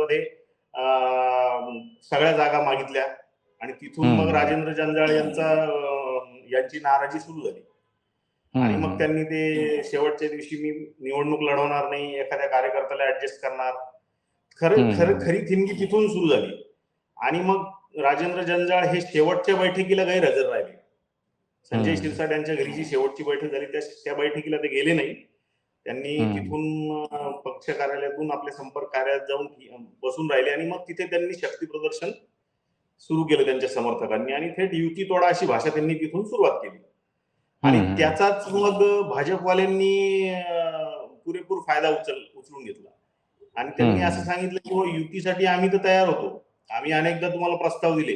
मध्ये सगळ्या जागा मागितल्या आणि तिथून मग राजेंद्र जंजाळ यांची नाराजी सुरू झाली आणि मग त्यांनी ते शेवटच्या दिवशी मी निवडणूक लढवणार नाही, एखाद्या कार्यकर्त्याला ऍडजस्ट करणार, खरी थिंगी तिथून सुरू झाली. आणि मग राजेंद्र जंजाळ हे शेवटच्या बैठकीला गैरहजर राहिले. संजय शिरसाट यांच्या घरी जी शेवटची बैठक झाली त्या बैठकीला ते गेले नाही. त्यांनी तिथून पक्ष कार्यालयातून आपल्या संपर्क कार्यालयात जाऊन बसून राहिले आणि मग तिथे त्यांनी शक्ती प्रदर्शन सुरू केलं त्यांच्या समर्थकांनी आणि थेट युती तोडा अशी भाषा त्यांनी तिथून सुरुवात केली. आणि त्याचाच मग भाजपवाल्यांनी पुरेपूर फायदा उचलून घेतला आणि त्यांनी असं सांगितलं की युतीसाठी आम्ही तर तयार होतो, आम्ही अनेकदा तुम्हाला प्रस्ताव दिले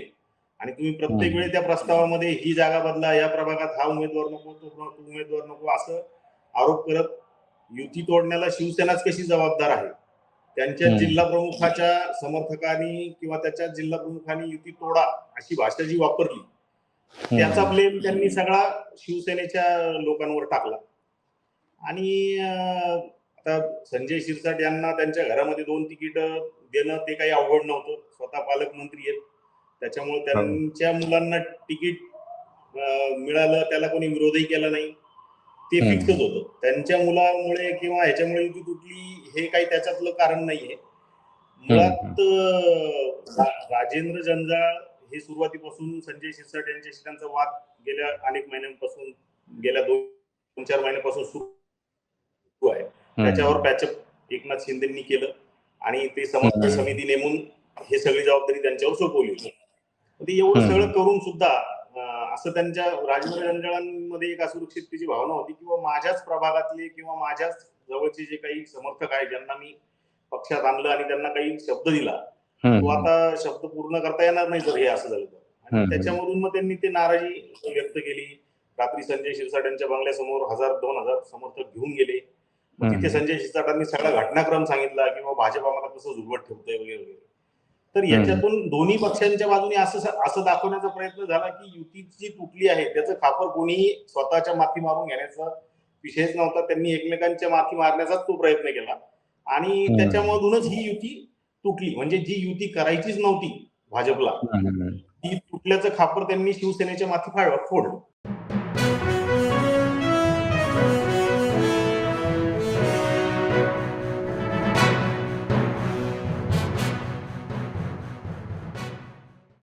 आणि तुम्ही प्रत्येक वेळी त्या प्रस्तावामध्ये ही जागा बदला, या प्रभागात हा उमेदवार नको, तो उमेदवार नको असं आरोप करत युती तोडण्याला शिवसेनाच कशी जबाबदार आहे. त्यांच्या जिल्हा प्रमुखाच्या समर्थकांनी किंवा त्याच्या जिल्हा प्रमुखांनी युती तोडा अशी भाषा जी वापरली त्याचा ब्लेम त्यांनी सगळा शिवसेनेच्या लोकांवर टाकला. आणि आता संजय शिरसाट यांना त्यांच्या घरामध्ये 2 तिकीट देणं ते काही अवघड नव्हतं, स्वतः पालकमंत्री आहेत, त्याच्यामुळे त्यांच्या मुलांना तिकीट मिळालं, त्याला कोणी विरोधही केला नाही, ते फिक्सच होतं. त्यांच्या मुलामुळे किंवा ह्याच्यामुळे युती तुटली हे काही त्याच्यातलं कारण नाहीये. मुळात राजेंद्र जंजाळ हे सुरुवातीपासून संजय शिरसाट यांच्याशी त्यांचा वाद गेल्या अनेक महिन्यांपासून, गेल्या 2-4 महिन्यांपासून सुरू आहे. त्याच्यावर पॅचअप एकनाथ शिंदेंनी केलं आणि ते समन्वय समिती नेमून हे सगळी जबाबदारी त्यांच्यावर सोपवली होती. ते एवढं सगळं करून सुद्धा असं त्यांच्या राजेंद्र जंजाळांमध्ये एक असुरक्षिततेची भावना होती किंवा माझ्याच प्रभागातले किंवा माझ्याच जवळचे जे काही समर्थक आहेत ज्यांना मी पक्षात आणलं आणि त्यांना काही शब्द दिला तो आता शब्द पूर्ण करता येणार नाही जर हे असं झालं तर. आणि त्याच्यामधून मग त्यांनी ते नाराजी व्यक्त केली. रात्री संजय शिरसाट यांच्या बंगल्यासमोर 1000-2000 समर्थक घेऊन गेले. तिथे संजय शिरसाटांनी सगळा घटनाक्रम सांगितला किंवा भाजप आम्हाला कसं झुलवत ठेवतंय वगैरे वगैरे. तर याच्यातून दोन्ही पक्षांच्या बाजूने असं दाखवण्याचा प्रयत्न झाला की युती जी तुटली आहे त्याचं खापर कोणीही स्वतःच्या माथी मारून घेण्याचा विषयच नव्हता. त्यांनी एकमेकांच्या माथी मारण्याचाच तो प्रयत्न केला आणि त्याच्यामधूनच ही युती तुटली. म्हणजे जी युती करायचीच नव्हती भाजपला ती तुटल्याचं खापर त्यांनी शिवसेनेच्या माथी फोडलं.